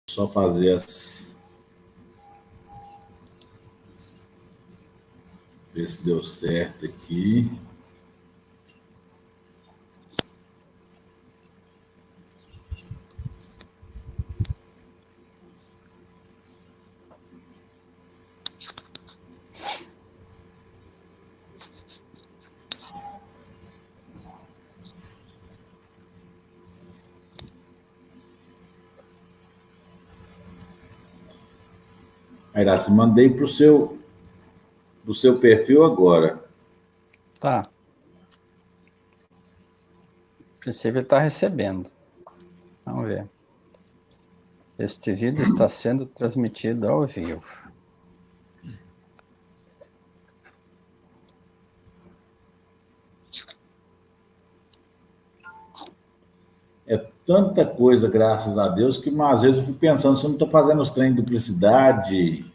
Só fazer as... Ver se deu certo aqui. Aí, Iraci, mandei pro seu perfil agora. Tá. A princípio ele está recebendo. Vamos ver. Este vídeo está sendo transmitido ao vivo. É tanta coisa, graças a Deus, que às vezes eu fico pensando se eu não estou fazendo os trem de duplicidade.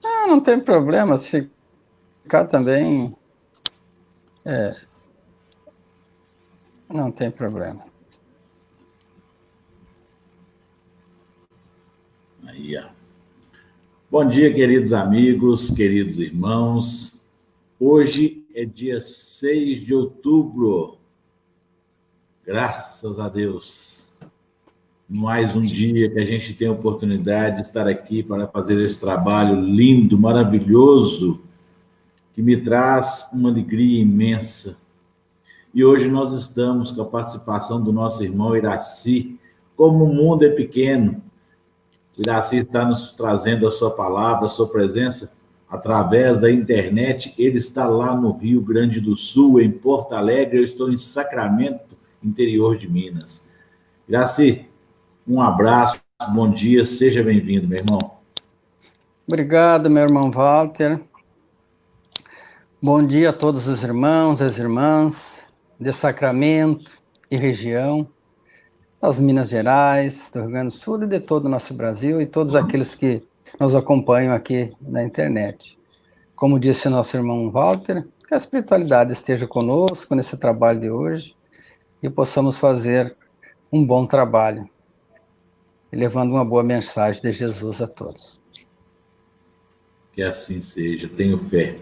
Não tem problema, se ficar também... não tem problema. Aí, ó. Bom dia, queridos amigos, queridos irmãos. Hoje é dia 6 de outubro. Graças a Deus. Mais um dia que a gente tem a oportunidade de estar aqui para fazer esse trabalho lindo, maravilhoso, que me traz uma alegria imensa. E hoje nós estamos com a participação do nosso irmão Iraci. Como o mundo é pequeno, o Iraci está nos trazendo a sua palavra, a sua presença através da internet. Ele está lá no Rio Grande do Sul, em Porto Alegre. Eu estou em Sacramento, interior de Minas. Iraci, um abraço, bom dia, seja bem-vindo, meu irmão. Obrigado, meu irmão Walter. Bom dia a todos os irmãos, as irmãs de Sacramento e região, das Minas Gerais, do Rio Grande do Sul e de todo o nosso Brasil e todos aqueles que nos acompanham aqui na internet. Como disse o nosso irmão Walter, que a espiritualidade esteja conosco nesse trabalho de hoje e possamos fazer um bom trabalho, levando uma boa mensagem de Jesus a todos. Que assim seja, tenho fé.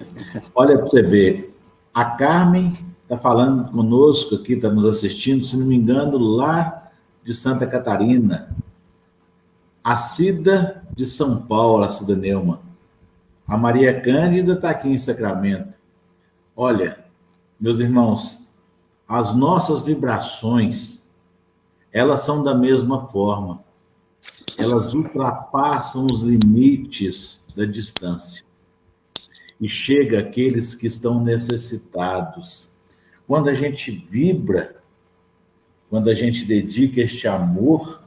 Olha para você ver, a Carmen está falando conosco aqui, está nos assistindo, se não me engano, lá de Santa Catarina. A Cida de São Paulo, a Cida Neumann. A Maria Cândida está aqui em Sacramento. Olha, meus irmãos, as nossas vibrações, elas são da mesma forma. Elas ultrapassam os limites da distância e chega àqueles que estão necessitados. Quando a gente vibra, quando a gente dedica este amor,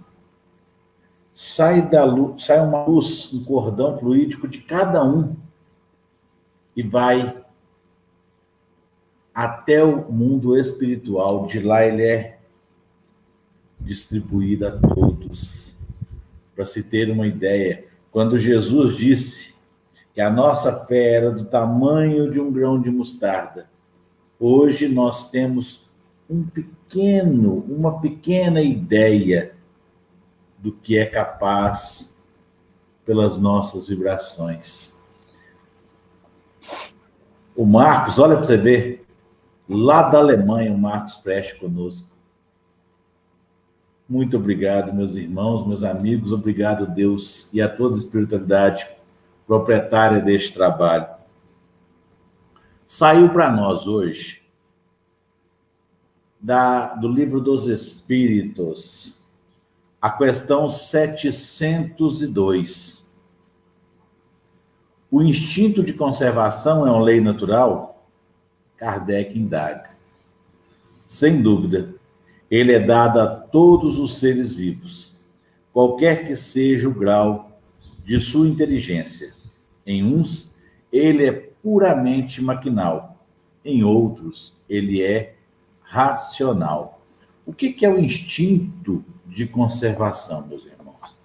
sai uma luz, um cordão fluídico de cada um e vai até o mundo espiritual. De lá ele é distribuído a todos. Para se ter uma ideia, quando Jesus disse que a nossa fé era do tamanho de um grão de mostarda, hoje nós temos uma pequena ideia do que é capaz pelas nossas vibrações. O Marcos, olha para você ver, lá da Alemanha, o Marcos Fresh conosco. Muito obrigado, meus irmãos, meus amigos, obrigado, Deus, e a toda a espiritualidade proprietária deste trabalho. Saiu para nós hoje, do Livro dos Espíritos, a questão 702. O instinto de conservação é uma lei natural? Kardec indaga. Sem dúvida. Ele é dado a todos os seres vivos, qualquer que seja o grau de sua inteligência. Em uns, ele é puramente maquinal. Em outros, ele é racional. O que é o instinto de conservação, meus irmãos?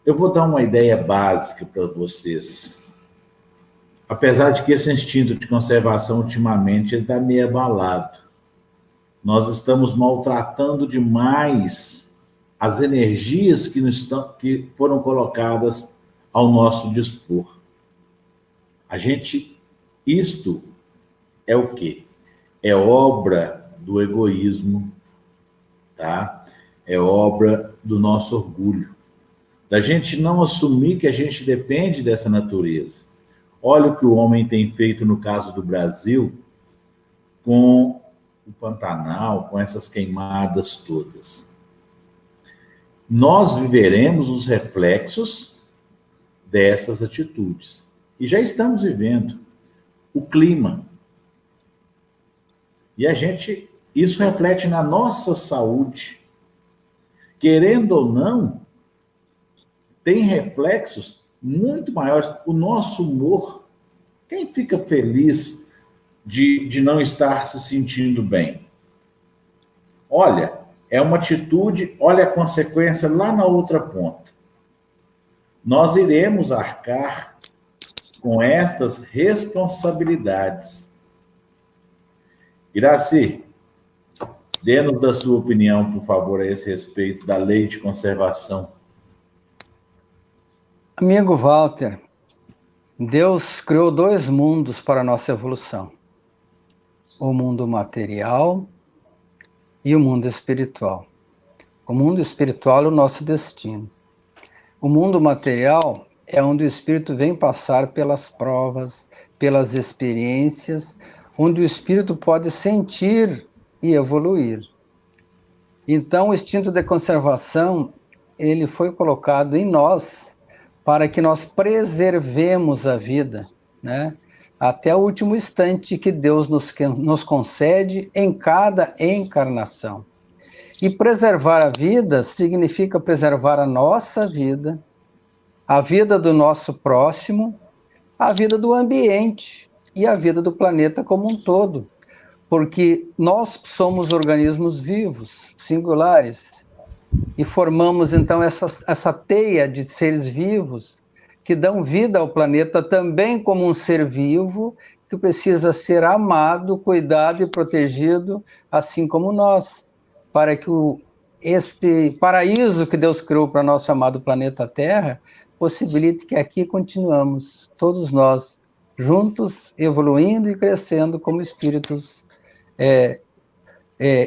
Eu vou dar uma ideia básica para vocês. Apesar de que esse instinto de conservação, ultimamente, ele está meio abalado. Nós estamos maltratando demais as energias que foram colocadas ao nosso dispor. Isto é o quê? É obra do egoísmo, tá? É obra do nosso orgulho. Da gente não assumir que a gente depende dessa natureza. Olha o que o homem tem feito no caso do Brasil com o Pantanal, com essas queimadas todas. Nós viveremos os reflexos dessas atitudes. E já estamos vivendo o clima. E isso reflete na nossa saúde. Querendo ou não, tem reflexos muito maiores. O nosso humor, quem fica feliz de não estar se sentindo bem? Olha, é uma atitude, olha a consequência lá na outra ponta. Nós iremos arcar com estas responsabilidades. Iraci, dê-nos da sua opinião, por favor, a esse respeito da lei de conservação. Amigo Walter, Deus criou 2 mundos para a nossa evolução. O mundo material e o mundo espiritual. O mundo espiritual é o nosso destino. O mundo material é onde o espírito vem passar pelas provas, pelas experiências, onde o espírito pode sentir e evoluir. Então, o instinto de conservação, ele foi colocado em nós para que nós preservemos a vida, né? Até o último instante que Deus nos concede em cada encarnação. E preservar a vida significa preservar a nossa vida, a vida do nosso próximo, a vida do ambiente e a vida do planeta como um todo. Porque nós somos organismos vivos, singulares, e formamos, então, essa teia de seres vivos que dão vida ao planeta também como um ser vivo que precisa ser amado, cuidado e protegido, assim como nós, para que este paraíso que Deus criou para nosso amado planeta Terra possibilite que aqui continuamos, todos nós, juntos, evoluindo e crescendo como espíritos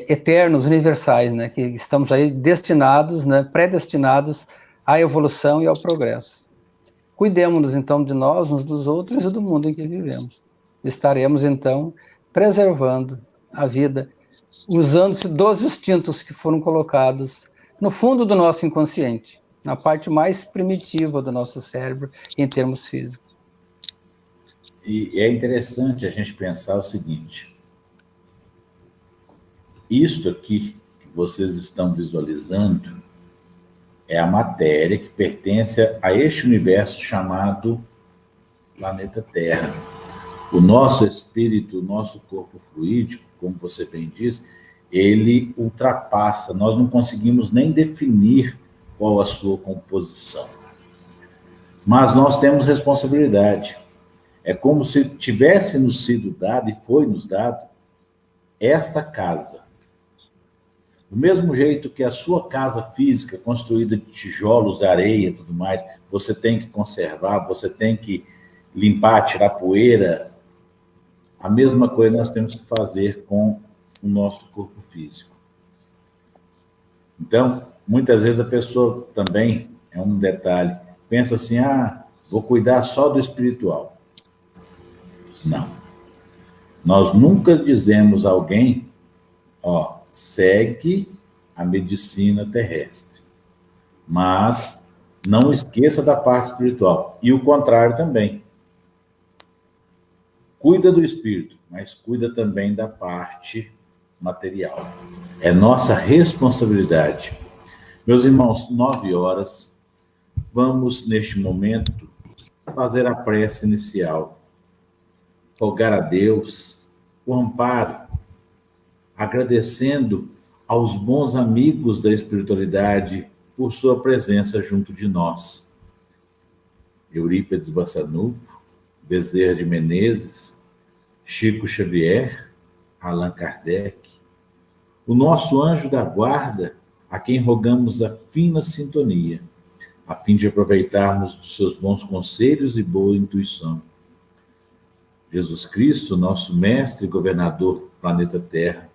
eternos, universais, né? Que estamos aí destinados, né? Predestinados à evolução e ao progresso. Cuidemos-nos, então, de nós, uns dos outros e do mundo em que vivemos. Estaremos, então, preservando a vida, usando-se dos instintos que foram colocados no fundo do nosso inconsciente, na parte mais primitiva do nosso cérebro, em termos físicos. E é interessante a gente pensar o seguinte: isto aqui que vocês estão visualizando é a matéria que pertence a este universo chamado planeta Terra. O nosso espírito, o nosso corpo fluídico, como você bem diz, ele ultrapassa, nós não conseguimos nem definir qual a sua composição. Mas nós temos responsabilidade. É como se tivesse nos sido dado, e foi nos dado, esta casa. Do mesmo jeito que a sua casa física, construída de tijolos, areia e tudo mais, você tem que conservar, você tem que limpar, tirar poeira. A mesma coisa nós temos que fazer com o nosso corpo físico. Então, muitas vezes a pessoa também, é um detalhe, pensa assim, vou cuidar só do espiritual. Não. Nós nunca dizemos a alguém, segue a medicina terrestre, mas não esqueça da parte espiritual. E o contrário também. Cuida do espírito, mas cuida também da parte material. É nossa responsabilidade. Meus irmãos, 9h, vamos, neste momento, fazer a prece inicial. Rogar a Deus o amparo, agradecendo aos bons amigos da espiritualidade por sua presença junto de nós. Eurípides Bassanufo, Bezerra de Menezes, Chico Xavier, Allan Kardec, o nosso anjo da guarda, a quem rogamos a fina sintonia, a fim de aproveitarmos dos seus bons conselhos e boa intuição. Jesus Cristo, nosso mestre e governador do planeta Terra,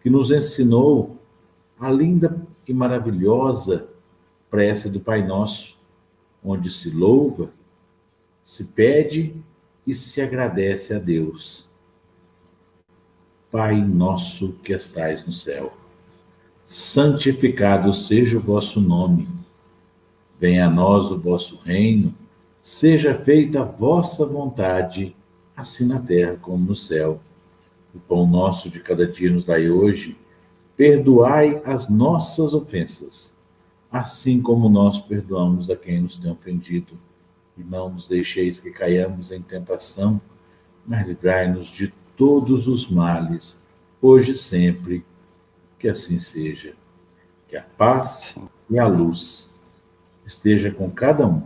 que nos ensinou a linda e maravilhosa prece do Pai Nosso, onde se louva, se pede e se agradece a Deus. Pai nosso que estais no céu, santificado seja o vosso nome. Venha a nós o vosso reino, seja feita a vossa vontade, assim na terra como no céu. O pão nosso de cada dia nos dai hoje, perdoai as nossas ofensas, assim como nós perdoamos a quem nos tem ofendido. E não nos deixeis que caiamos em tentação, mas livrai-nos de todos os males, hoje e sempre, que assim seja. Que a paz e a luz esteja com cada um,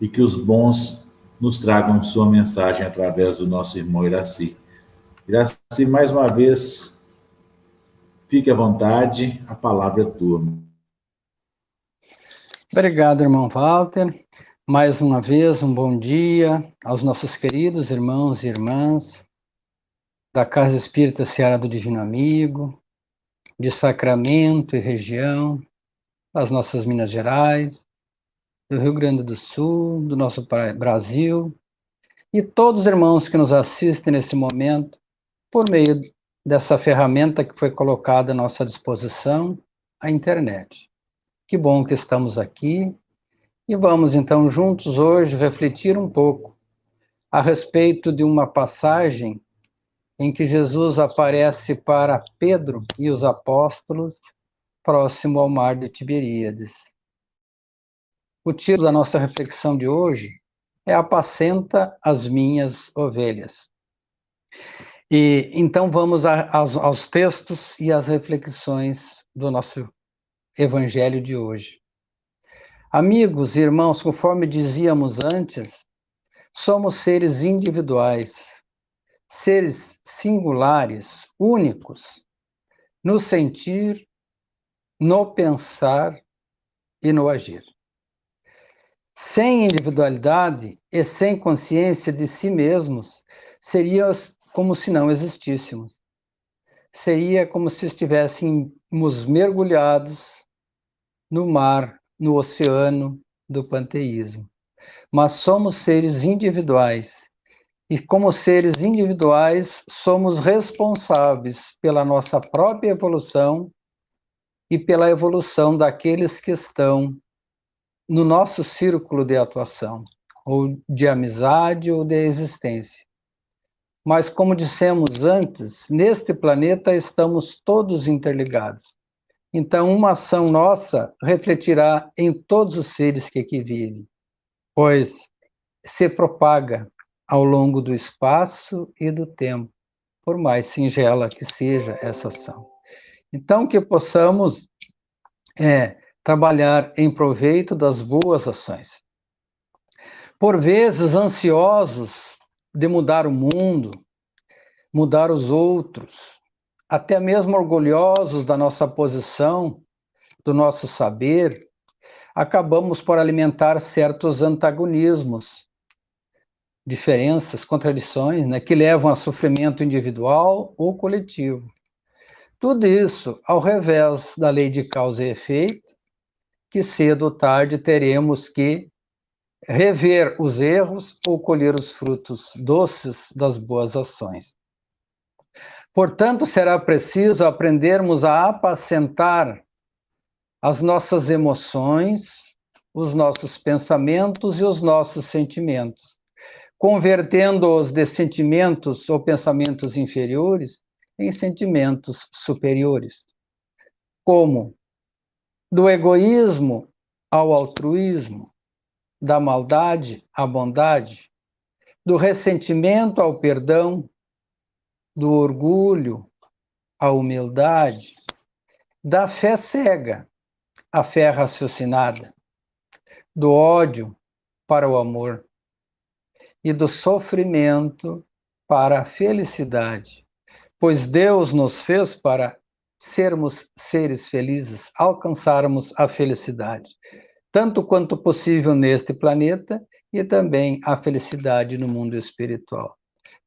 e que os bons nos tragam sua mensagem através do nosso irmão Iraci. Iraci, mais uma vez, fique à vontade, a palavra é tua. Obrigado, irmão Walter. Mais uma vez, um bom dia aos nossos queridos irmãos e irmãs da Casa Espírita Seara do Divino Amigo, de Sacramento e região, das nossas Minas Gerais, do Rio Grande do Sul, do nosso Brasil, e todos os irmãos que nos assistem nesse momento por meio dessa ferramenta que foi colocada à nossa disposição, a internet. Que bom que estamos aqui e vamos então juntos hoje refletir um pouco a respeito de uma passagem em que Jesus aparece para Pedro e os apóstolos próximo ao mar de Tiberíades. O título da nossa reflexão de hoje é Apacenta as minhas ovelhas. E então vamos aos textos e às reflexões do nosso evangelho de hoje. Amigos e irmãos, conforme dizíamos antes, somos seres individuais, seres singulares, únicos, no sentir, no pensar e no agir. Sem individualidade e sem consciência de si mesmos, seria como se não existíssemos. Seria como se estivéssemos mergulhados no mar, no oceano do panteísmo. Mas somos seres individuais. E como seres individuais, somos responsáveis pela nossa própria evolução e pela evolução daqueles que estão no nosso círculo de atuação, ou de amizade ou de existência. Mas, como dissemos antes, neste planeta estamos todos interligados. Então, uma ação nossa refletirá em todos os seres que aqui vivem, pois se propaga ao longo do espaço e do tempo, por mais singela que seja essa ação. Então, que possamos trabalhar em proveito das boas ações. Por vezes, ansiosos de mudar o mundo, mudar os outros, até mesmo orgulhosos da nossa posição, do nosso saber, acabamos por alimentar certos antagonismos, diferenças, contradições, né, que levam a sofrimento individual ou coletivo. Tudo isso ao revés da lei de causa e efeito, que cedo ou tarde teremos que rever os erros ou colher os frutos doces das boas ações. Portanto, será preciso aprendermos a apacentar as nossas emoções, os nossos pensamentos e os nossos sentimentos, convertendo-os de sentimentos ou pensamentos inferiores em sentimentos superiores, como do egoísmo ao altruísmo, da maldade à bondade, do ressentimento ao perdão, do orgulho à humildade, da fé cega à fé raciocinada, do ódio para o amor e do sofrimento para a felicidade, pois Deus nos fez para sermos seres felizes, alcançarmos a felicidade, tanto quanto possível neste planeta e também a felicidade no mundo espiritual.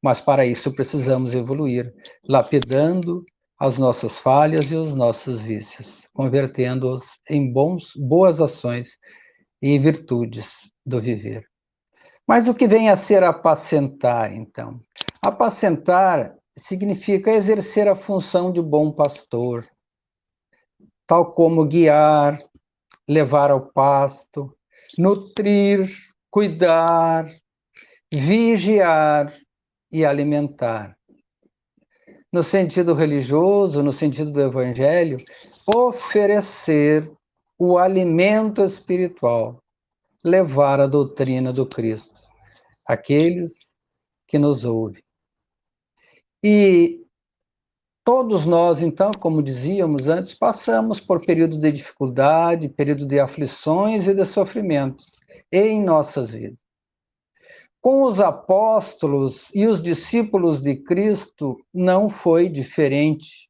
Mas para isso precisamos evoluir, lapidando as nossas falhas e os nossos vícios, convertendo-os em boas ações e virtudes do viver. Mas o que vem a ser apacentar, então? Apacentar significa exercer a função de bom pastor, tal como guiar, levar ao pasto, nutrir, cuidar, vigiar e alimentar. No sentido religioso, no sentido do evangelho, oferecer o alimento espiritual, levar a doutrina do Cristo àqueles que nos ouvem. E todos nós, então, como dizíamos antes, passamos por períodos de dificuldade, períodos de aflições e de sofrimentos em nossas vidas. Com os apóstolos e os discípulos de Cristo não foi diferente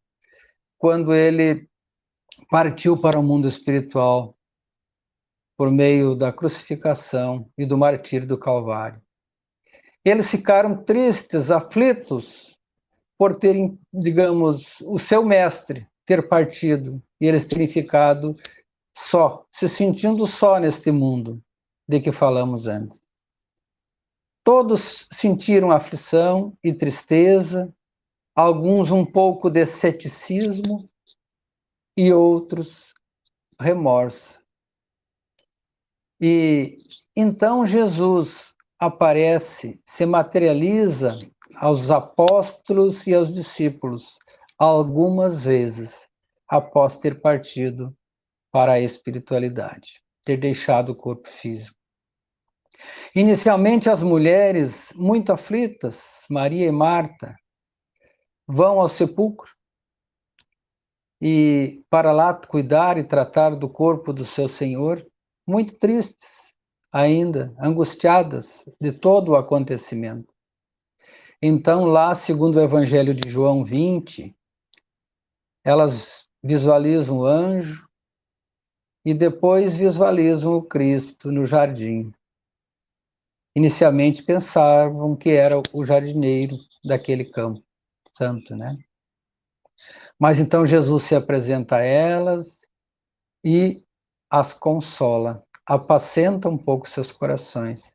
quando ele partiu para o mundo espiritual por meio da crucificação e do martírio do Calvário. Eles ficaram tristes, aflitos, por terem, digamos, o seu mestre ter partido e eles terem ficado só, se sentindo só neste mundo de que falamos antes. Todos sentiram aflição e tristeza, alguns um pouco de ceticismo e outros remorso. E então Jesus aparece, se materializa aos apóstolos e aos discípulos algumas vezes após ter partido para a espiritualidade, ter deixado o corpo físico. Inicialmente, as mulheres, muito aflitas, Maria e Marta, vão ao sepulcro e para lá cuidar e tratar do corpo do seu Senhor, muito tristes ainda, angustiadas de todo o acontecimento. Então, lá, segundo o Evangelho de João 20, elas visualizam o anjo e depois visualizam o Cristo no jardim. Inicialmente pensavam que era o jardineiro daquele campo santo, né? Mas então Jesus se apresenta a elas e as consola, apacenta um pouco seus corações.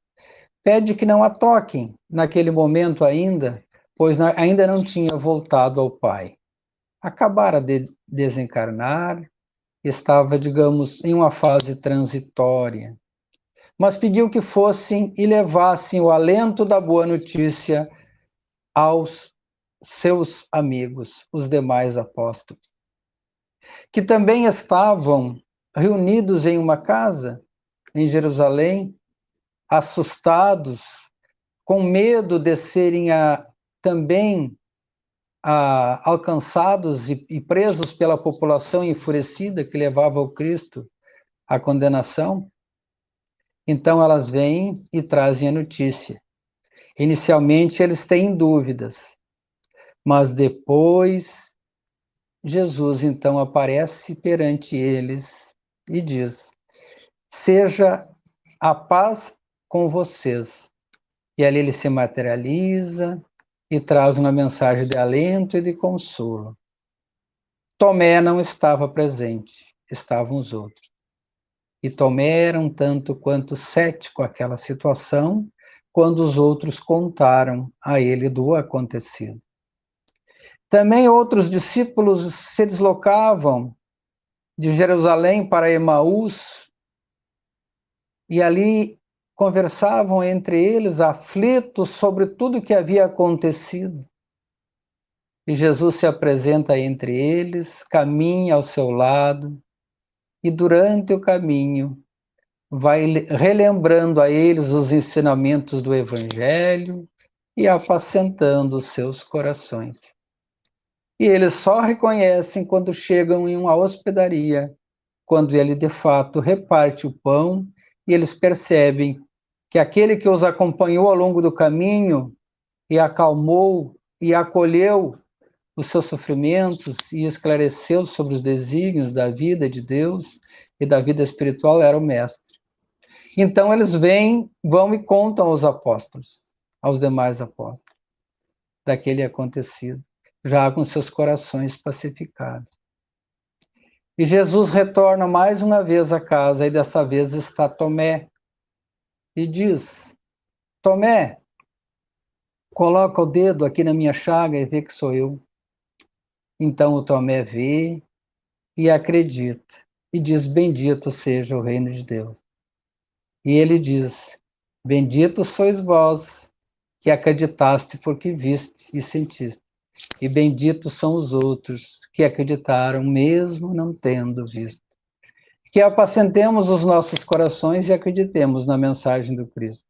Pede que não a toquem naquele momento ainda, pois ainda não tinha voltado ao Pai. Acabara de desencarnar, estava, digamos, em uma fase transitória. Mas pediu que fossem e levassem o alento da boa notícia aos seus amigos, os demais apóstolos, que também estavam reunidos em uma casa em Jerusalém, assustados, com medo de serem também alcançados e presos pela população enfurecida que levava o Cristo à condenação. Então elas vêm e trazem a notícia. Inicialmente eles têm dúvidas, mas depois Jesus então aparece perante eles e diz: seja a paz com vocês. E ali ele se materializa e traz uma mensagem de alento e de consolo. Tomé não estava presente, estavam os outros. E Tomé era um tanto quanto cético àquela situação, quando os outros contaram a ele do acontecido. Também outros discípulos se deslocavam de Jerusalém para Emaús, e ali conversavam entre eles, aflitos sobre tudo o que havia acontecido. E Jesus se apresenta entre eles, caminha ao seu lado, e durante o caminho vai relembrando a eles os ensinamentos do Evangelho e apacentando os seus corações. E eles só reconhecem quando chegam em uma hospedaria, quando ele de fato reparte o pão, e eles percebem que aquele que os acompanhou ao longo do caminho e acalmou e acolheu os seus sofrimentos e esclareceu sobre os desígnios da vida de Deus e da vida espiritual, era o mestre. Então eles vão e contam aos apóstolos, aos demais apóstolos, daquele acontecido, já com seus corações pacificados. E Jesus retorna mais uma vez à casa, e dessa vez está Tomé, e diz: Tomé, coloca o dedo aqui na minha chaga e vê que sou eu. Então o Tomé vê e acredita, e diz: bendito seja o reino de Deus. E ele diz: bendito sois vós, que acreditaste porque viste e sentiste. E benditos são os outros que acreditaram mesmo não tendo visto. Que apacentemos os nossos corações e acreditemos na mensagem do Cristo.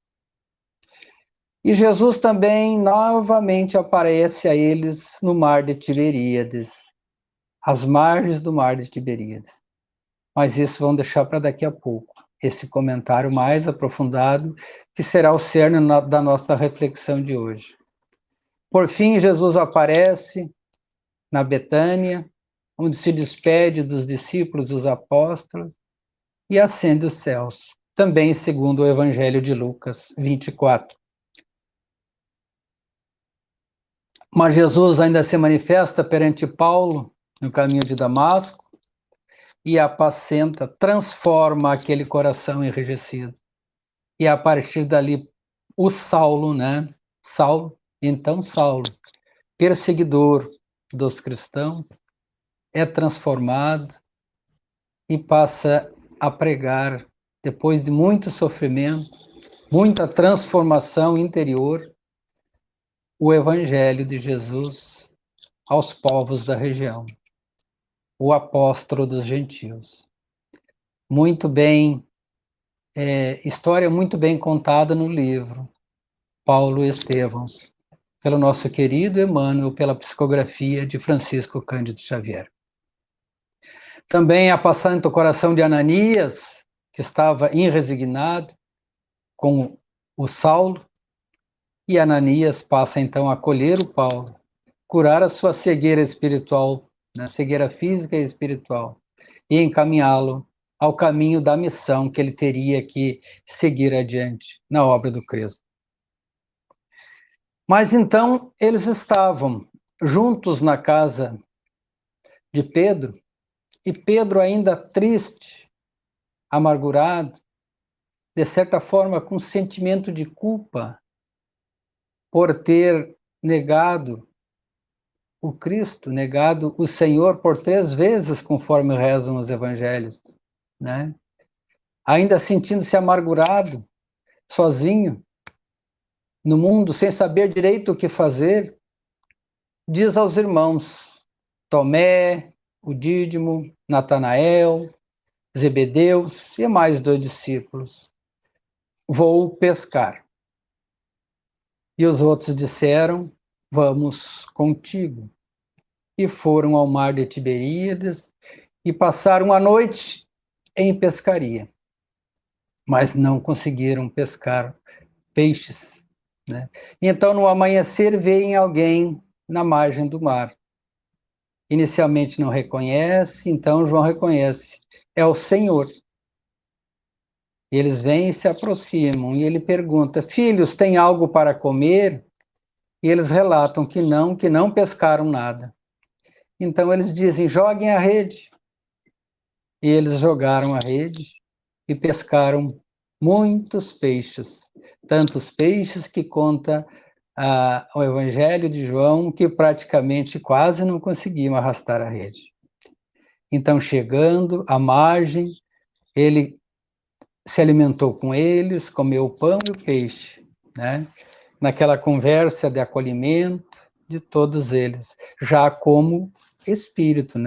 E Jesus também novamente aparece a eles no mar de Tiberíades, às margens do mar de Tiberíades. Mas isso vamos deixar para daqui a pouco, esse comentário mais aprofundado, que será o cerne da nossa reflexão de hoje. Por fim, Jesus aparece na Betânia, onde se despede dos discípulos, dos apóstolos, e ascende os céus, também segundo o Evangelho de Lucas 24. Mas Jesus ainda se manifesta perante Paulo no caminho de Damasco e apacenta, transforma aquele coração enrijecido. E a partir dali, o Saulo, Saulo, perseguidor dos cristãos, é transformado e passa a pregar, depois de muito sofrimento, muita transformação interior, o Evangelho de Jesus aos povos da região, o apóstolo dos gentios. Muito bem, história muito bem contada no livro Paulo e Estevão, pelo nosso querido Emmanuel, pela psicografia de Francisco Cândido Xavier. Também a passagem do coração de Ananias, que estava irresignado com o Saulo, e Ananias passa então a acolher o Paulo, curar a sua cegueira espiritual, cegueira física e espiritual, e encaminhá-lo ao caminho da missão que ele teria que seguir adiante na obra do Cristo. Mas então eles estavam juntos na casa de Pedro, e Pedro ainda triste, amargurado, de certa forma com sentimento de culpa por ter negado o Cristo, negado o Senhor por 3 vezes, conforme rezam os evangelhos, Ainda sentindo-se amargurado, sozinho, no mundo, sem saber direito o que fazer, diz aos irmãos, Tomé, o Dídimo, Natanael, Zebedeus e mais 2 discípulos, vou pescar. E os outros disseram, vamos contigo. E foram ao mar de Tiberíades e passaram a noite em pescaria. Mas não conseguiram pescar peixes. Então, no amanhecer, veem alguém na margem do mar. Inicialmente não reconhece, então João reconhece. É o Senhor. Eles vêm e se aproximam, e ele pergunta, filhos, tem algo para comer? E eles relatam que não pescaram nada. Então eles dizem, joguem a rede. E eles jogaram a rede e pescaram muitos peixes. Tantos peixes que conta o Evangelho de João, que praticamente quase não conseguiam arrastar a rede. Então, chegando à margem, ele se alimentou com eles, comeu o pão e o peixe, naquela conversa de acolhimento de todos eles, já como espírito,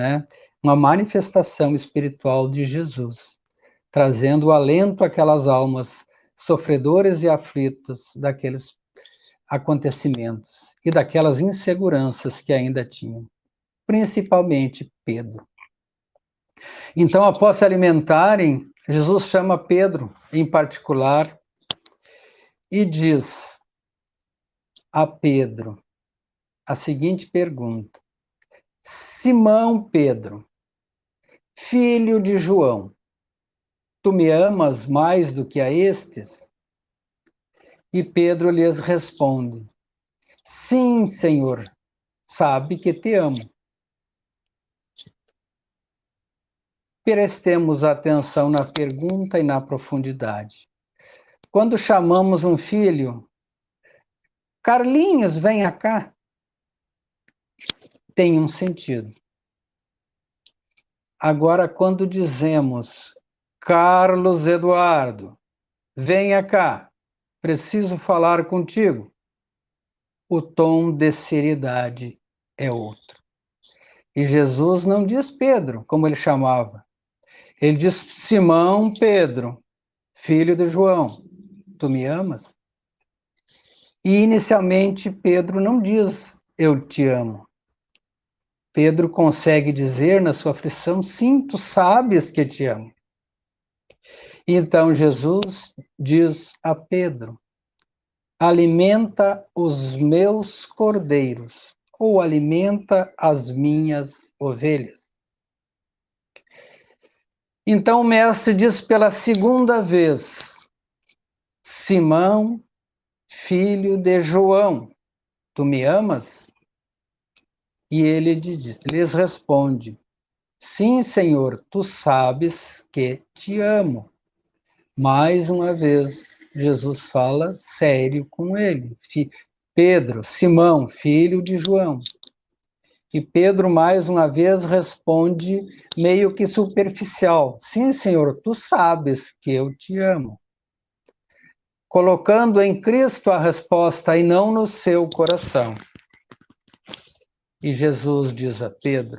uma manifestação espiritual de Jesus, trazendo o alento àquelas almas sofredoras e aflitas daqueles acontecimentos e daquelas inseguranças que ainda tinham, principalmente Pedro. Então, após se alimentarem, Jesus chama Pedro, em particular, e diz a Pedro a seguinte pergunta, Simão Pedro, filho de João, tu me amas mais do que a estes? E Pedro lhes responde: sim, Senhor, sabe que te amo. Prestemos atenção na pergunta e na profundidade. Quando chamamos um filho, Carlinhos, venha cá, tem um sentido. Agora, quando dizemos, Carlos Eduardo, venha cá, preciso falar contigo, o tom de seriedade é outro. E Jesus não diz Pedro, como ele chamava. Ele diz Simão Pedro, filho de João, tu me amas? E inicialmente Pedro não diz eu te amo. Pedro consegue dizer na sua aflição, sim, tu sabes que te amo. Então Jesus diz a Pedro, alimenta os meus cordeiros, ou alimenta as minhas ovelhas. Então o mestre diz pela segunda vez, Simão, filho de João, tu me amas? E ele lhes responde, sim, Senhor, tu sabes que te amo. Mais uma vez, Jesus fala sério com ele. Pedro, Simão, filho de João. E Pedro, mais uma vez, responde meio que superficial. Sim, Senhor, tu sabes que eu te amo. Colocando em Cristo a resposta e não no seu coração. E Jesus diz a Pedro,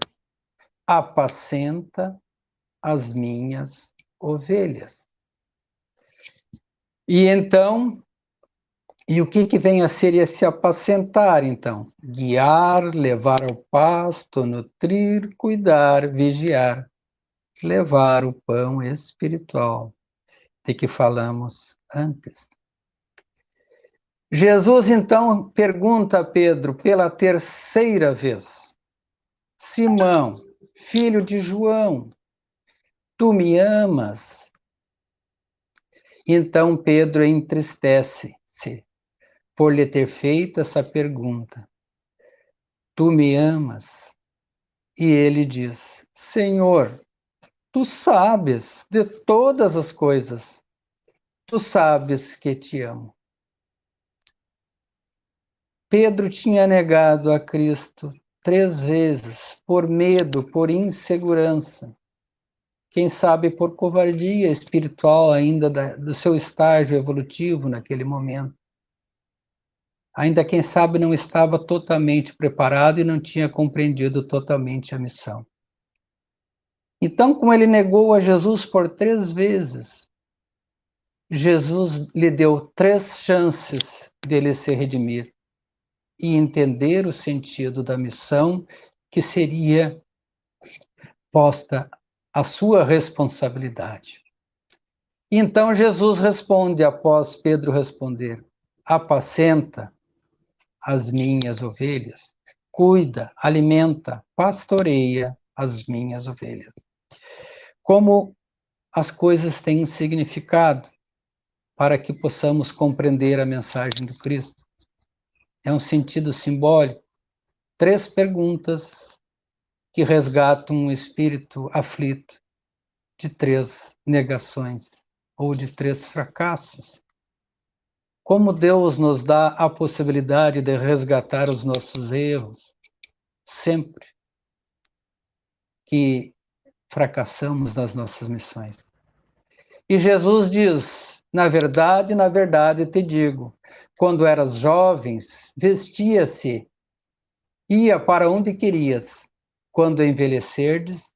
apacenta as minhas ovelhas. E então, e o que vem a ser esse apacentar, então? Guiar, levar ao pasto, nutrir, cuidar, vigiar, levar o pão espiritual, de que falamos antes. Jesus, então, pergunta a Pedro pela terceira vez, Simão, filho de João, tu me amas? Então Pedro entristece-se por lhe ter feito essa pergunta. Tu me amas? E ele diz, Senhor, tu sabes de todas as coisas. Tu sabes que te amo. Pedro tinha negado a Cristo 3 vezes, por medo, por insegurança. Quem sabe por covardia espiritual ainda do seu estágio evolutivo naquele momento. Ainda, quem sabe, não estava totalmente preparado e não tinha compreendido totalmente a missão. Então, como ele negou a Jesus por 3 vezes, Jesus lhe deu 3 chances dele se redimir e entender o sentido da missão que seria posta à sua responsabilidade. Então Jesus responde, após Pedro responder, apacenta as minhas ovelhas, cuida, alimenta, pastoreia as minhas ovelhas. Como as coisas têm um significado para que possamos compreender a mensagem do Cristo. É um sentido simbólico. 3 perguntas que resgatam um espírito aflito de 3 negações ou de 3 fracassos. Como Deus nos dá a possibilidade de resgatar os nossos erros, sempre que fracassamos nas nossas missões. E Jesus diz, na verdade te digo, quando eras jovens, vestia-se, ia para onde querias. Quando envelhecerdes,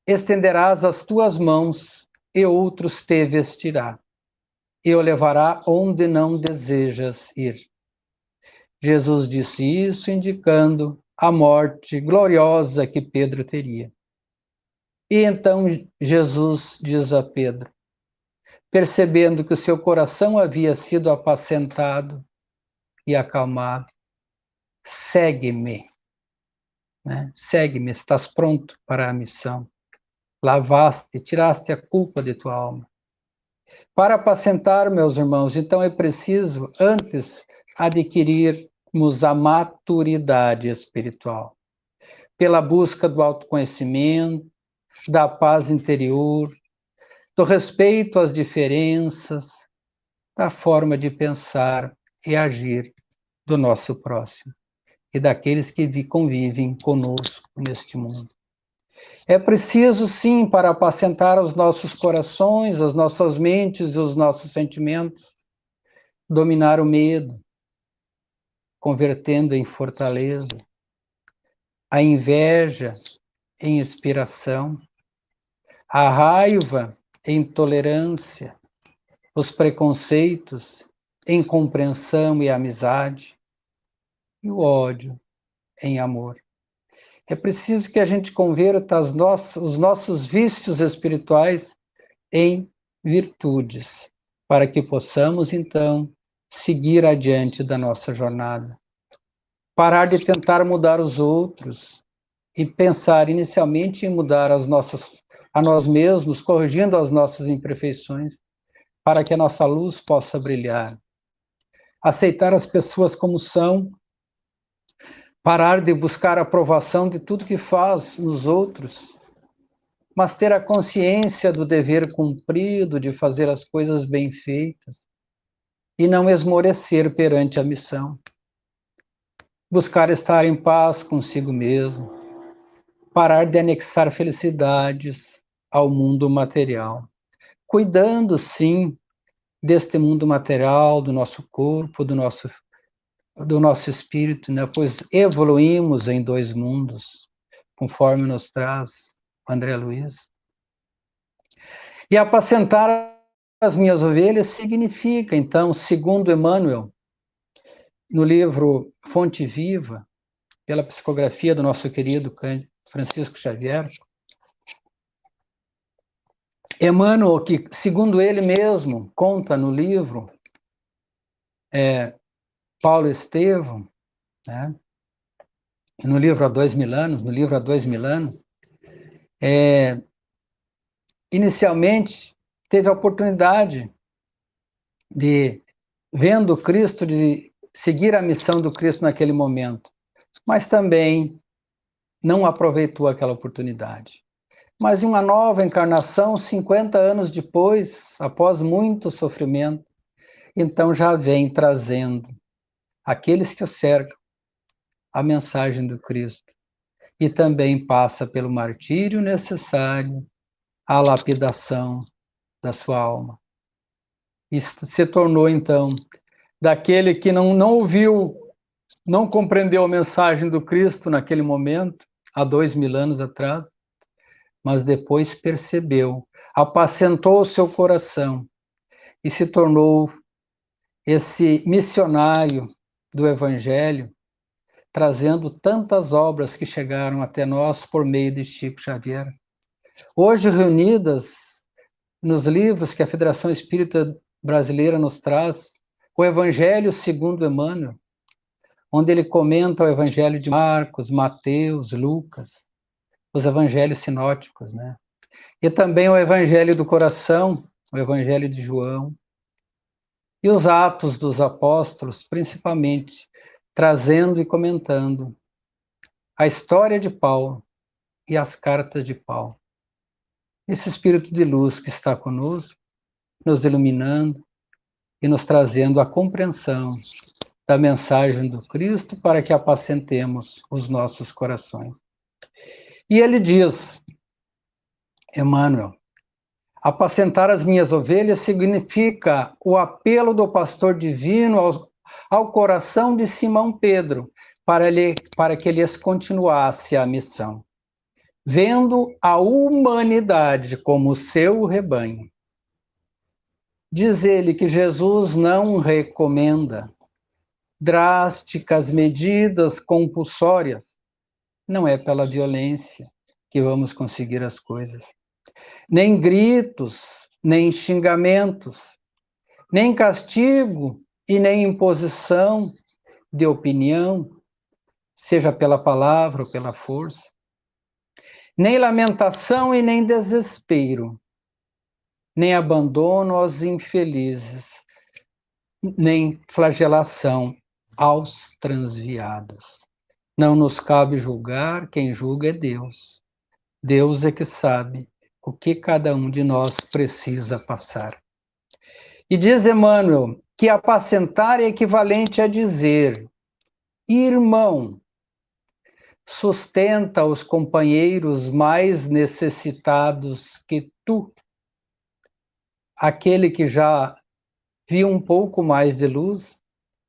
estenderás as tuas mãos e outros te vestirá, e o levará onde não desejas ir. Jesus disse isso, indicando a morte gloriosa que Pedro teria. E então Jesus diz a Pedro, percebendo que o seu coração havia sido apacentado e acalmado, segue-me. né? Segue-me, estás pronto para a missão. Lavaste, tiraste a culpa de tua alma. Para apacentar, meus irmãos, então é preciso, antes, adquirirmos a maturidade espiritual, pela busca do autoconhecimento, da paz interior, do respeito às diferenças, da forma de pensar e agir do nosso próximo e daqueles que convivem conosco neste mundo. É preciso, sim, para apacentar os nossos corações, as nossas mentes e os nossos sentimentos, dominar o medo, convertendo em fortaleza, a inveja em inspiração, a raiva em tolerância, os preconceitos em compreensão e amizade, e o ódio em amor. É preciso que a gente converta os nossos vícios espirituais em virtudes, para que possamos, então, seguir adiante da nossa jornada. Parar de tentar mudar os outros e pensar inicialmente em mudar a nós mesmos, corrigindo as nossas imperfeições, para que a nossa luz possa brilhar. Aceitar as pessoas como são, parar de buscar a aprovação de tudo que faz nos outros, mas ter a consciência do dever cumprido, de fazer as coisas bem feitas, e não esmorecer perante a missão. Buscar estar em paz consigo mesmo, parar de anexar felicidades ao mundo material, cuidando, sim, deste mundo material, do nosso corpo, do nosso espírito, né? Pois evoluímos em dois mundos, conforme nos traz André Luiz. E apacentar as minhas ovelhas significa, então, segundo Emmanuel, no livro Fonte Viva, pela psicografia do nosso querido Francisco Xavier, Emmanuel, que, segundo ele mesmo, conta no livro Paulo Estevão, né? No livro Há 2000 anos, inicialmente teve a oportunidade de, vendo Cristo, de seguir a missão do Cristo naquele momento, mas também não aproveitou aquela oportunidade. Mas em uma nova encarnação, 50 anos depois, após muito sofrimento, então já vem trazendo aqueles que o cercam a mensagem do Cristo. E também passa pelo martírio necessário à lapidação da sua alma. E se tornou, então, daquele que não ouviu, não compreendeu a mensagem do Cristo naquele momento, há 2000 anos atrás, mas depois percebeu, apacentou o seu coração e se tornou esse missionário do Evangelho, trazendo tantas obras que chegaram até nós por meio de Chico Xavier. Hoje reunidas nos livros que a Federação Espírita Brasileira nos traz, o Evangelho segundo Emmanuel, onde ele comenta o Evangelho de Marcos, Mateus, Lucas, os Evangelhos sinóticos, né? E também o Evangelho do Coração, o Evangelho de João, e os Atos dos Apóstolos, principalmente, trazendo e comentando a história de Paulo e as cartas de Paulo. Esse Espírito de luz que está conosco, nos iluminando e nos trazendo a compreensão da mensagem do Cristo para que apacentemos os nossos corações. E ele diz, Emmanuel, apacentar as minhas ovelhas significa o apelo do pastor divino ao coração de Simão Pedro, para que lhes continuasse a missão, vendo a humanidade como seu rebanho. Diz ele que Jesus não recomenda drásticas medidas compulsórias. Não é pela violência que vamos conseguir as coisas. Nem gritos, nem xingamentos, nem castigo e nem imposição de opinião seja pela palavra ou pela força, nem lamentação e nem desespero, nem abandono aos infelizes, nem flagelação aos transviados. Não nos cabe julgar, quem julga é Deus. Deus é que sabe o que cada um de nós precisa passar. E diz Emmanuel que apacentar é equivalente a dizer: irmão, sustenta os companheiros mais necessitados que tu. Aquele que já viu um pouco mais de luz,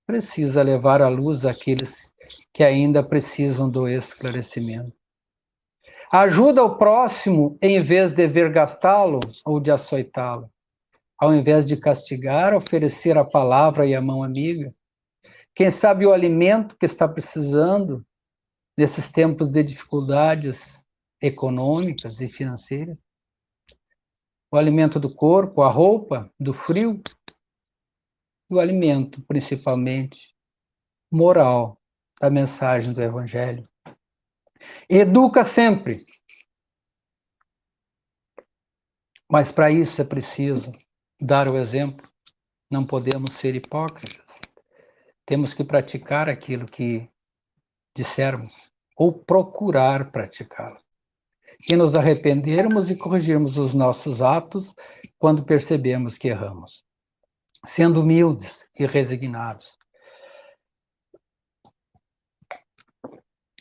precisa levar a luz àqueles que ainda precisam do esclarecimento. Ajuda o próximo em vez de vergastá-lo ou de açoitá-lo. Ao invés de castigar, oferecer a palavra e a mão amiga. Quem sabe o alimento que está precisando nesses tempos de dificuldades econômicas e financeiras. O alimento do corpo, a roupa, do frio. E o alimento, principalmente, moral, da mensagem do Evangelho. Educa sempre. Mas para isso é preciso dar o exemplo. Não podemos ser hipócritas. Temos que praticar aquilo que dissermos, ou procurar praticá-lo. E nos arrependermos e corrigirmos os nossos atos quando percebemos que erramos. Sendo humildes e resignados.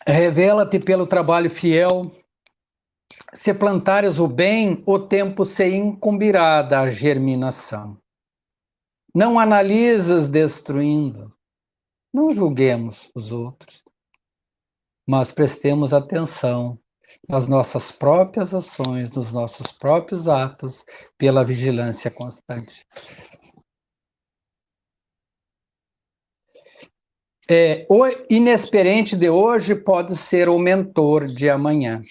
Revela-te pelo trabalho fiel. Se plantares o bem, o tempo se incumbirá da germinação. Não analisas destruindo. Não julguemos os outros. Mas prestemos atenção nas nossas próprias ações, nos nossos próprios atos, pela vigilância constante. O inexperiente de hoje pode ser o mentor de amanhã.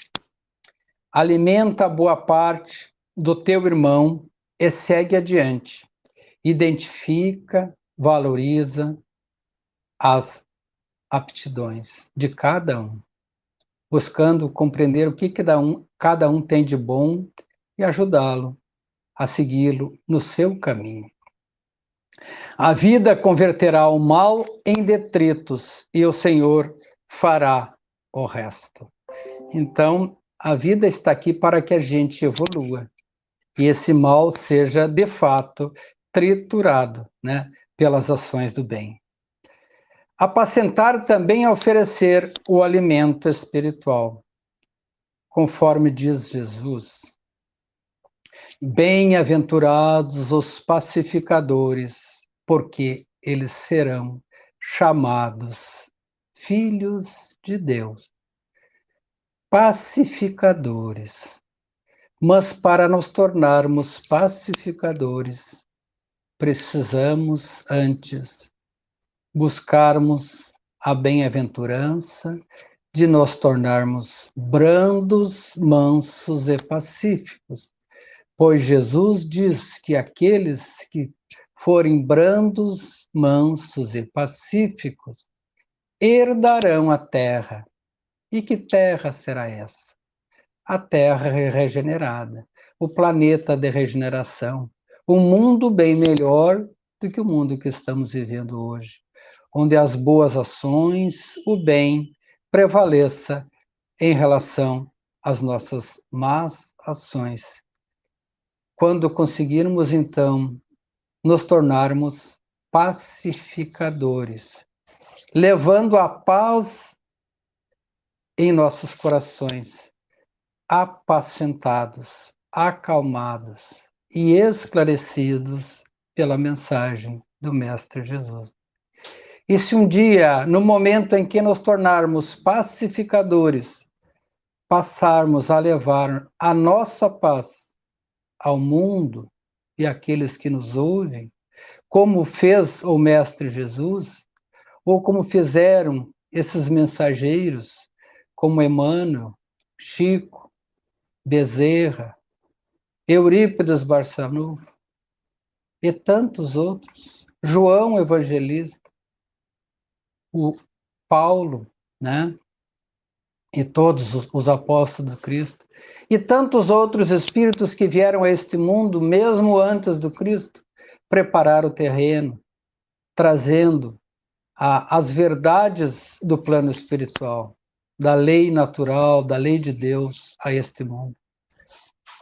Alimenta boa parte do teu irmão e segue adiante. Identifica, valoriza as aptidões de cada um, buscando compreender o que cada um tem de bom e ajudá-lo a segui-lo no seu caminho. A vida converterá o mal em detritos e o Senhor fará o resto. Então, a vida está aqui para que a gente evolua e esse mal seja, de fato, triturado, né, pelas ações do bem. Apacentar também é oferecer o alimento espiritual, conforme diz Jesus. Bem-aventurados os pacificadores, porque eles serão chamados filhos de Deus. Pacificadores. Mas para nos tornarmos pacificadores, precisamos antes buscarmos a bem-aventurança de nos tornarmos brandos, mansos e pacíficos. Pois Jesus diz que aqueles que forem brandos, mansos e pacíficos herdarão a terra. E que terra será essa? A terra regenerada, o planeta de regeneração, um mundo bem melhor do que o mundo que estamos vivendo hoje, onde as boas ações, o bem, prevaleça em relação às nossas más ações. Quando conseguirmos, então, nos tornarmos pacificadores, levando a paz em nossos corações, apacentados, acalmados e esclarecidos pela mensagem do Mestre Jesus. E se um dia, no momento em que nos tornarmos pacificadores, passarmos a levar a nossa paz ao mundo e àqueles que nos ouvem, como fez o Mestre Jesus, ou como fizeram esses mensageiros, como Emmanuel, Chico, Bezerra, Eurípides Barçanufo e tantos outros, João Evangelista, o Paulo, né? E todos os apóstolos do Cristo, e tantos outros espíritos que vieram a este mundo, mesmo antes do Cristo, preparar o terreno, trazendo as verdades do plano espiritual, da lei natural, da lei de Deus a este mundo,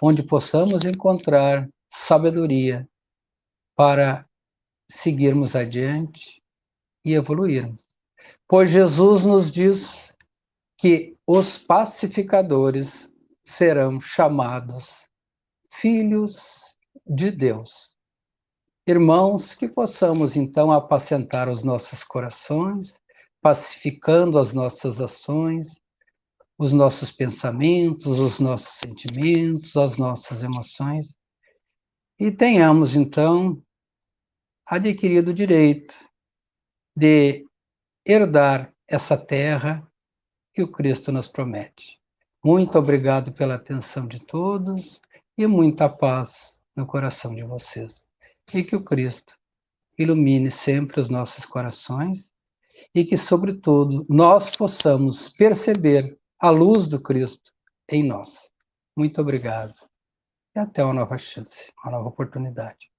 onde possamos encontrar sabedoria para seguirmos adiante e evoluirmos. Pois Jesus nos diz que os pacificadores serão chamados filhos de Deus. Irmãos, que possamos então apacentar os nossos corações, pacificando as nossas ações, os nossos pensamentos, os nossos sentimentos, as nossas emoções, e tenhamos então adquirido o direito de herdar essa terra que o Cristo nos promete. Muito obrigado pela atenção de todos e muita paz no coração de vocês. E que o Cristo ilumine sempre os nossos corações e que, sobretudo, nós possamos perceber a luz do Cristo em nós. Muito obrigado. E até uma nova chance, uma nova oportunidade.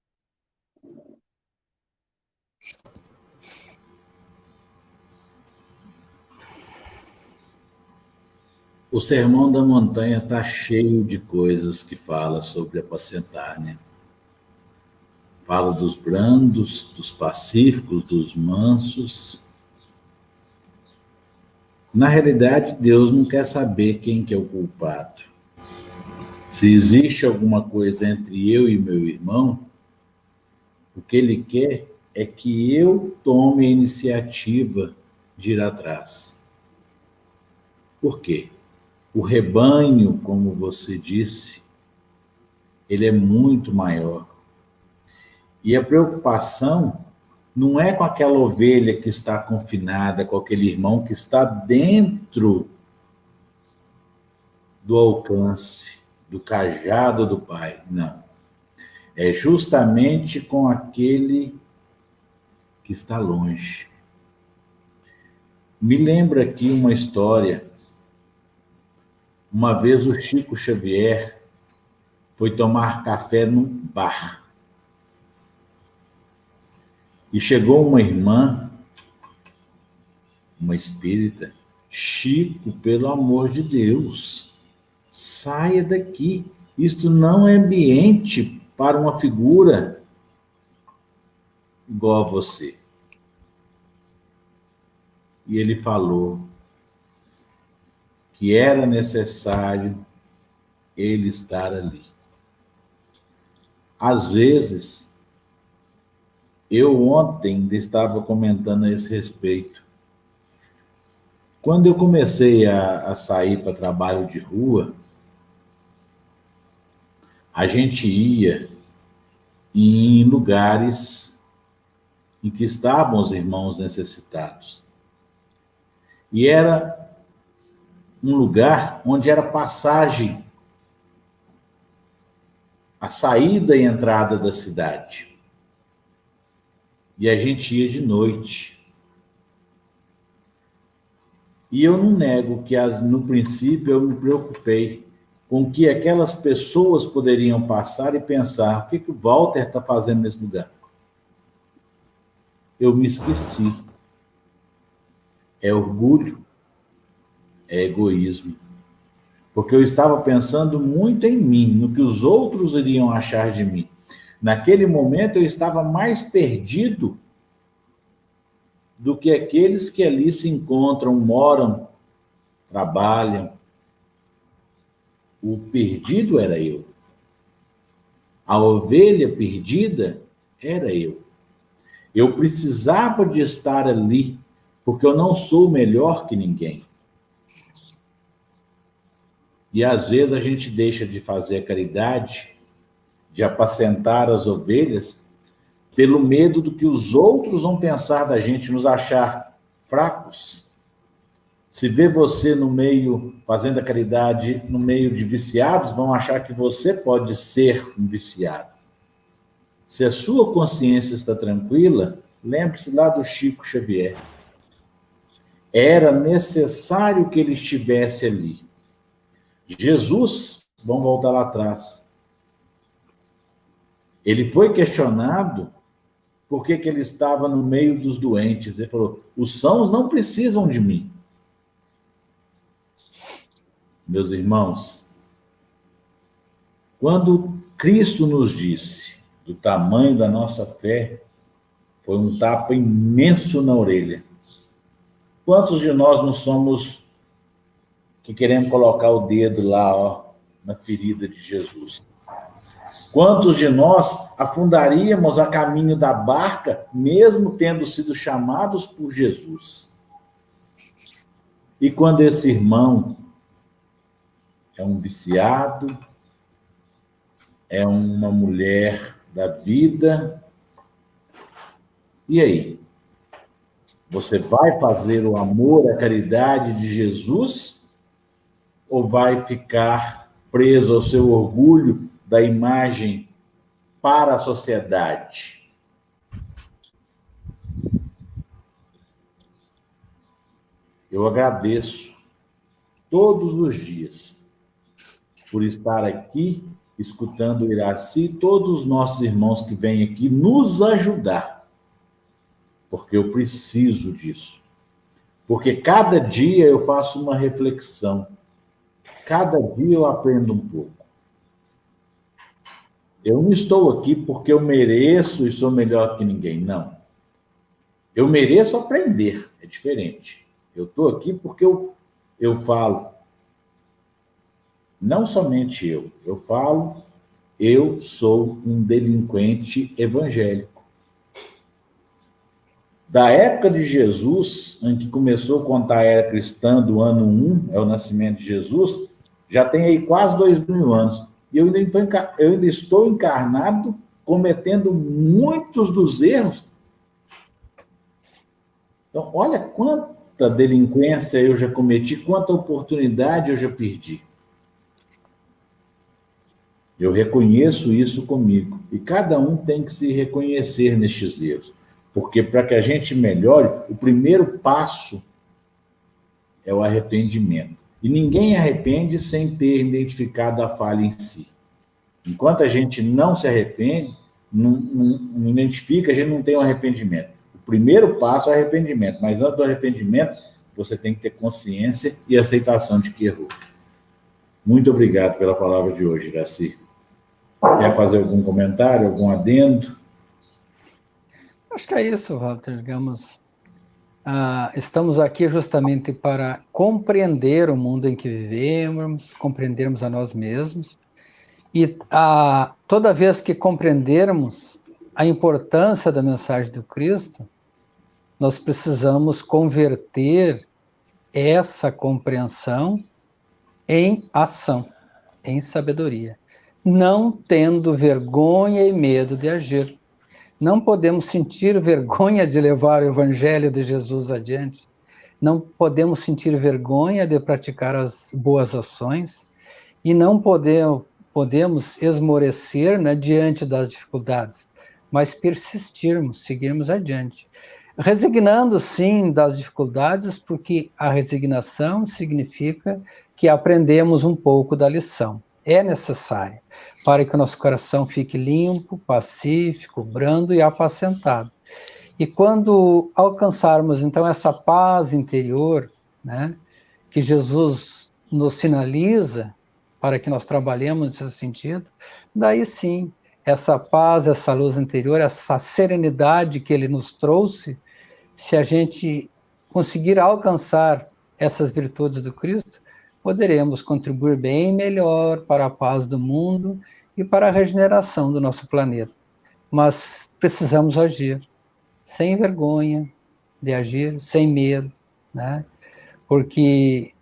O Sermão da Montanha está cheio de coisas que fala sobre apacentar, né? Fala dos brandos, dos pacíficos, dos mansos. Na realidade, Deus não quer saber quem que é o culpado. Se existe alguma coisa entre eu e meu irmão, o que ele quer é que eu tome a iniciativa de ir atrás. Por quê? O rebanho, como você disse, ele é muito maior. E a preocupação não é com aquela ovelha que está confinada, com aquele irmão que está dentro do alcance, do cajado do Pai. Não. É justamente com aquele que está longe. Me lembra aqui uma história. Uma vez o Chico Xavier foi tomar café num bar. E chegou uma irmã, uma espírita. Chico, pelo amor de Deus, saia daqui. Isto não é ambiente para uma figura igual a você. E ele falou que era necessário ele estar ali. Às vezes, eu ontem estava comentando a esse respeito. Quando eu comecei a sair para trabalho de rua, a gente ia em lugares em que estavam os irmãos necessitados. E era um lugar onde era passagem, a saída e entrada da cidade. E a gente ia de noite. E eu não nego que no princípio eu me preocupei com o que aquelas pessoas poderiam passar e pensar: o que o Walter está fazendo nesse lugar? Eu me esqueci. É orgulho, é egoísmo. Porque eu estava pensando muito em mim, no que os outros iriam achar de mim. Naquele momento eu estava mais perdido do que aqueles que ali se encontram, moram, trabalham. O perdido era eu. A ovelha perdida era eu. Eu precisava de estar ali, porque eu não sou melhor que ninguém. E às vezes a gente deixa de fazer a caridade, de apacentar as ovelhas, pelo medo do que os outros vão pensar da gente, nos achar fracos. Se vê você no meio, fazendo a caridade, no meio de viciados, vão achar que você pode ser um viciado. Se a sua consciência está tranquila, lembre-se lá do Chico Xavier. Era necessário que ele estivesse ali. Jesus, vamos voltar lá atrás, ele foi questionado por que ele estava no meio dos doentes. Ele falou, os sãos não precisam de mim. Meus irmãos, quando Cristo nos disse do tamanho da nossa fé, foi um tapa imenso na orelha. Quantos de nós não somos que queremos colocar o dedo lá, ó, na ferida de Jesus? Quantos de nós afundaríamos a caminho da barca, mesmo tendo sido chamados por Jesus? E quando esse irmão é um viciado, é uma mulher da vida, e aí? Você vai fazer o amor, a caridade de Jesus? Ou vai ficar preso ao seu orgulho da imagem para a sociedade? Eu agradeço todos os dias por estar aqui escutando o Iraci e todos os nossos irmãos que vêm aqui nos ajudar, porque eu preciso disso. Porque cada dia eu faço uma reflexão, cada dia eu aprendo um pouco. Eu não estou aqui porque eu mereço e sou melhor que ninguém, não. Eu mereço aprender, é diferente. Eu estou aqui porque eu falo, não somente eu falo, eu sou um delinquente evangélico. Da época de Jesus, em que começou a contar a era cristã do ano 1, é o nascimento de Jesus, já tem aí quase 2000 anos. E eu ainda estou encarnado, cometendo muitos dos erros. Então, olha quanta delinquência eu já cometi, quanta oportunidade eu já perdi. Eu reconheço isso comigo. E cada um tem que se reconhecer nestes erros. Porque para que a gente melhore, o primeiro passo é o arrependimento. E ninguém arrepende sem ter identificado a falha em si. Enquanto a gente não se arrepende, não identifica, a gente não tem um arrependimento. O primeiro passo é o arrependimento, mas antes do arrependimento, você tem que ter consciência e aceitação de que errou. Muito obrigado pela palavra de hoje, Iraci. Quer fazer algum comentário, algum adendo? Acho que é isso, Walter, digamos. Estamos aqui justamente para compreender o mundo em que vivemos, compreendermos a nós mesmos. E toda vez que compreendermos a importância da mensagem do Cristo, nós precisamos converter essa compreensão em ação, em sabedoria, não tendo vergonha e medo de agir. Não podemos sentir vergonha de levar o Evangelho de Jesus adiante. Não podemos sentir vergonha de praticar as boas ações. E não podemos esmorecer, né, diante das dificuldades, mas persistirmos, seguirmos adiante. Resignando, sim, das dificuldades, porque a resignação significa que aprendemos um pouco da lição. É necessário para que o nosso coração fique limpo, pacífico, brando e apacentado. E quando alcançarmos, então, essa paz interior, né, que Jesus nos sinaliza para que nós trabalhemos nesse sentido, daí sim, essa paz, essa luz interior, essa serenidade que ele nos trouxe, se a gente conseguir alcançar essas virtudes do Cristo, poderemos contribuir bem melhor para a paz do mundo e para a regeneração do nosso planeta. Mas precisamos agir, sem vergonha de agir, sem medo, né? Porque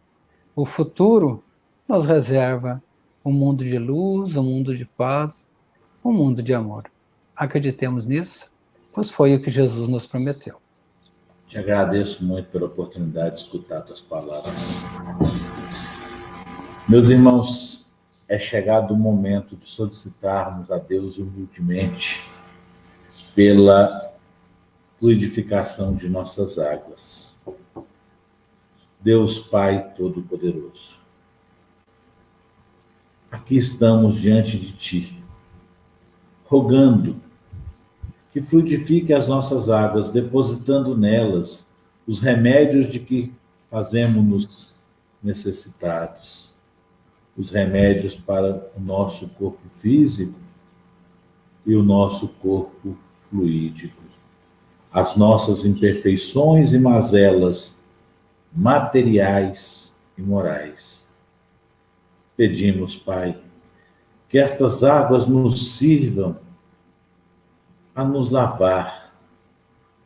o futuro nos reserva um mundo de luz, um mundo de paz, um mundo de amor. Acreditemos nisso, pois foi o que Jesus nos prometeu. Te agradeço muito pela oportunidade de escutar tuas palavras. Meus irmãos, é chegado o momento de solicitarmos a Deus humildemente pela fluidificação de nossas águas. Deus Pai Todo-Poderoso. Aqui estamos diante de Ti, rogando que fluidifique as nossas águas, depositando nelas os remédios de que fazemos-nos necessitados. Os remédios para o nosso corpo físico e o nosso corpo fluídico. As nossas imperfeições e mazelas materiais e morais. Pedimos, Pai, que estas águas nos sirvam a nos lavar,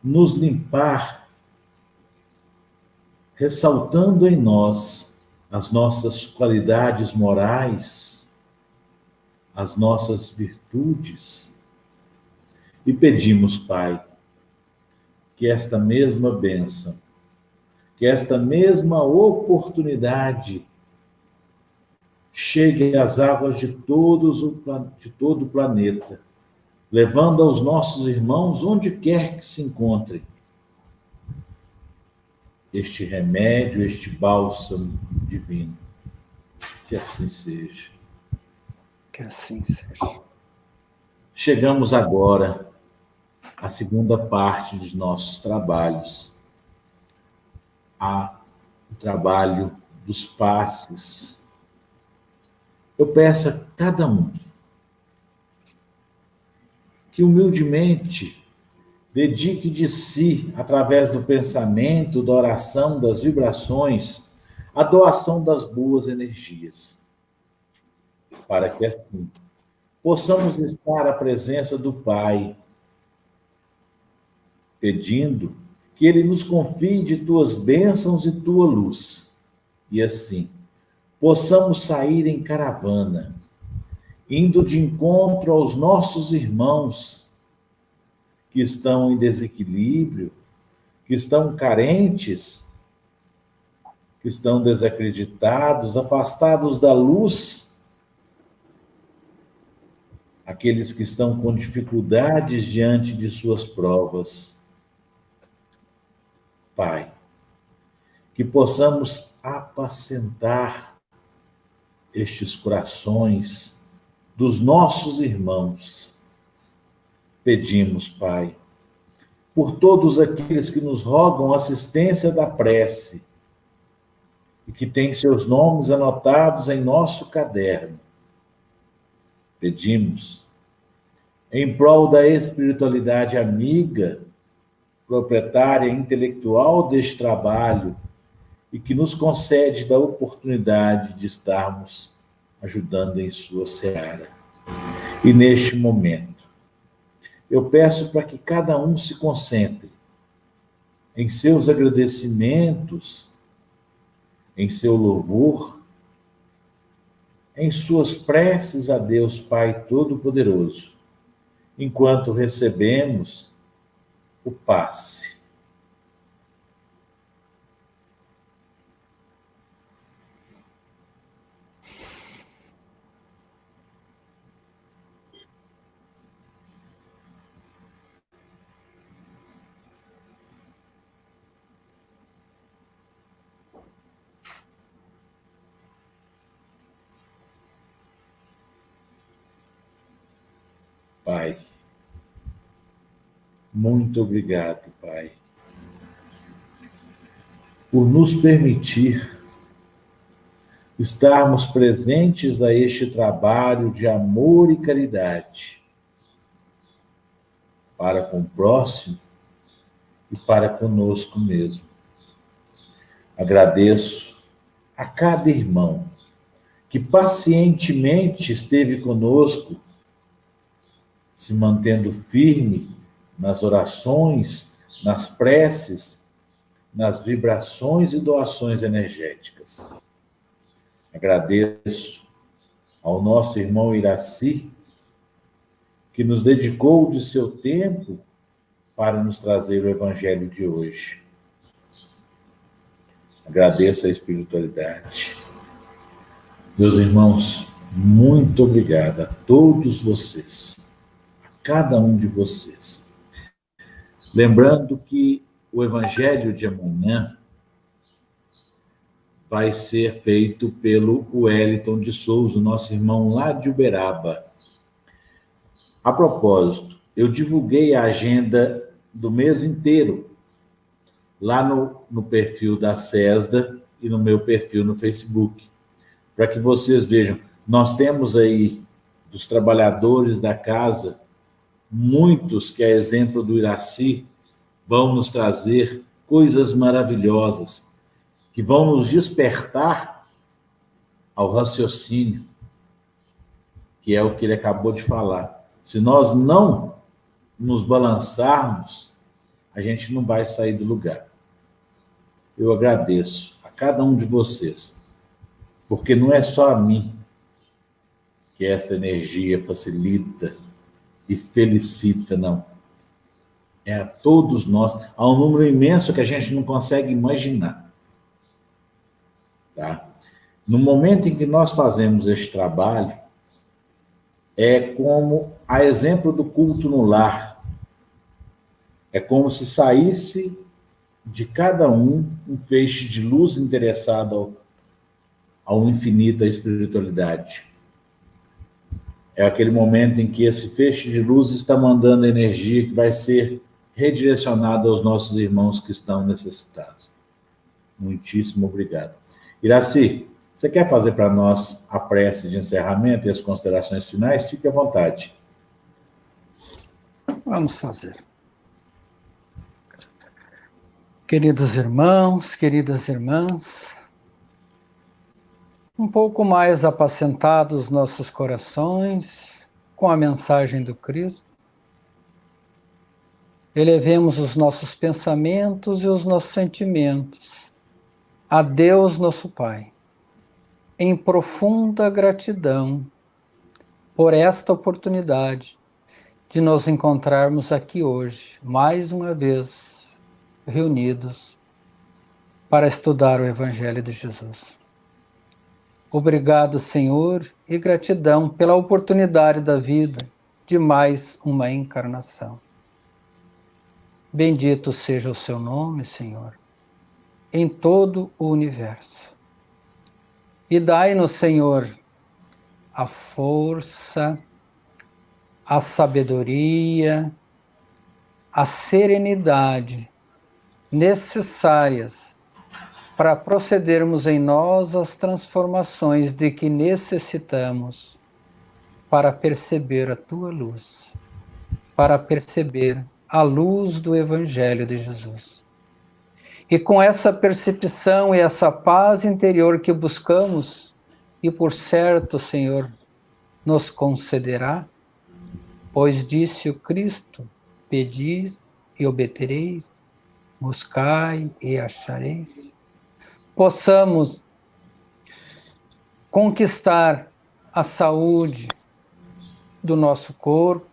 nos limpar, ressaltando em nós as nossas qualidades morais, as nossas virtudes. E pedimos, Pai, que esta mesma bênção, que esta mesma oportunidade chegue às águas de todo o planeta, levando aos nossos irmãos, onde quer que se encontrem, este remédio, este bálsamo divino. Que assim seja. Que assim seja. Chegamos agora à segunda parte dos nossos trabalhos, o trabalho dos passes. Eu peço a cada um que humildemente dedique de si, através do pensamento, da oração, das vibrações, a doação das boas energias, para que assim possamos estar à presença do Pai, pedindo que Ele nos confie de tuas bênçãos e tua luz, e assim possamos sair em caravana, indo de encontro aos nossos irmãos que estão em desequilíbrio, que estão carentes, que estão desacreditados, afastados da luz, aqueles que estão com dificuldades diante de suas provas. Pai, que possamos apacentar estes corações dos nossos irmãos. Pedimos, Pai, por todos aqueles que nos rogam assistência da prece e que têm seus nomes anotados em nosso caderno. Pedimos, em prol da espiritualidade amiga, proprietária intelectual deste trabalho e que nos concede da oportunidade de estarmos ajudando em sua seara. E neste momento, eu peço para que cada um se concentre em seus agradecimentos, em seu louvor, em suas preces a Deus Pai Todo-Poderoso, enquanto recebemos o passe. Pai, muito obrigado, Pai, por nos permitir estarmos presentes a este trabalho de amor e caridade para com o próximo e para conosco mesmo. Agradeço a cada irmão que pacientemente esteve conosco, se mantendo firme nas orações, nas preces, nas vibrações e doações energéticas. Agradeço ao nosso irmão Iraci, que nos dedicou de seu tempo para nos trazer o Evangelho de hoje. Agradeço a espiritualidade. Meus irmãos, muito obrigado a todos vocês, a cada um de vocês. Lembrando que o Evangelho de amanhã vai ser feito pelo Wellington de Souza, nosso irmão lá de Uberaba. A propósito, eu divulguei a agenda do mês inteiro lá no perfil da CESDA e no meu perfil no Facebook, para que vocês vejam. Nós temos aí, dos trabalhadores da casa, muitos que, a exemplo do Iraci, vão nos trazer coisas maravilhosas, que vão nos despertar ao raciocínio, que é o que ele acabou de falar. Se nós não nos balançarmos, a gente não vai sair do lugar. Eu agradeço a cada um de vocês, porque não é só a mim que essa energia facilita e felicita, não. É a todos nós. Há um número imenso que a gente não consegue imaginar. Tá? No momento em que nós fazemos este trabalho, é como, a exemplo do culto no lar, é como se saísse de cada um feixe de luz interessado ao infinito, à espiritualidade. É aquele momento em que esse feixe de luz está mandando energia que vai ser redirecionada aos nossos irmãos que estão necessitados. Muitíssimo obrigado. Iraci, você quer fazer para nós a prece de encerramento e as considerações finais? Fique à vontade. Vamos fazer. Queridos irmãos, queridas irmãs, um pouco mais apacentados nossos corações com a mensagem do Cristo, elevemos os nossos pensamentos e os nossos sentimentos a Deus, nosso Pai, em profunda gratidão por esta oportunidade de nos encontrarmos aqui hoje, mais uma vez, reunidos para estudar o Evangelho de Jesus. Obrigado, Senhor, e gratidão pela oportunidade da vida de mais uma encarnação. Bendito seja o seu nome, Senhor, em todo o universo. E dai-nos, Senhor, a força, a sabedoria, a serenidade necessárias para procedermos em nós as transformações de que necessitamos para perceber a tua luz, para perceber a luz do Evangelho de Jesus. E com essa percepção e essa paz interior que buscamos, e por certo, Senhor, nos concederá, pois disse o Cristo: pedis e obtereis, buscai e achareis, possamos conquistar a saúde do nosso corpo,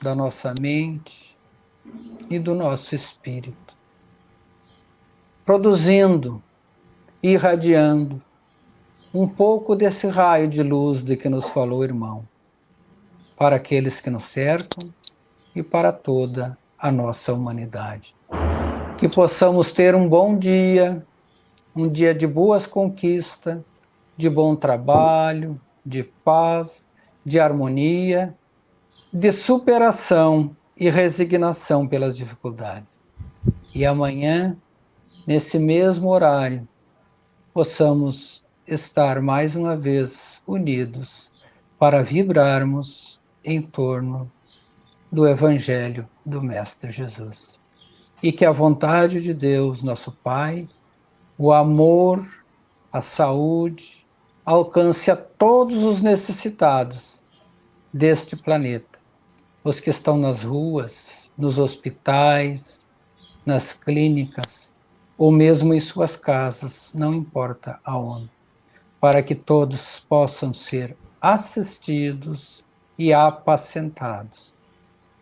da nossa mente e do nosso espírito, produzindo, irradiando um pouco desse raio de luz de que nos falou o irmão, para aqueles que nos cercam e para toda a nossa humanidade. Que possamos ter um bom dia, um dia de boas conquistas, de bom trabalho, de paz, de harmonia, de superação e resignação pelas dificuldades. E amanhã, nesse mesmo horário, possamos estar mais uma vez unidos para vibrarmos em torno do Evangelho do Mestre Jesus. E que a vontade de Deus, nosso Pai, o amor, a saúde, alcance a todos os necessitados deste planeta, os que estão nas ruas, nos hospitais, nas clínicas, ou mesmo em suas casas, não importa aonde, para que todos possam ser assistidos e apacentados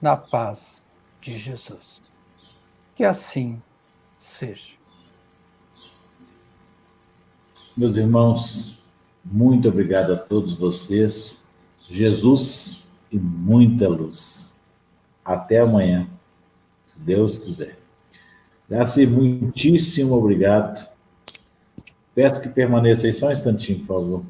na paz de Jesus. Que assim seja. Meus irmãos, muito obrigado a todos vocês. Jesus e muita luz. Até amanhã, se Deus quiser. Graça, muitíssimo obrigado Peço que permaneça aí só um instantinho, por favor.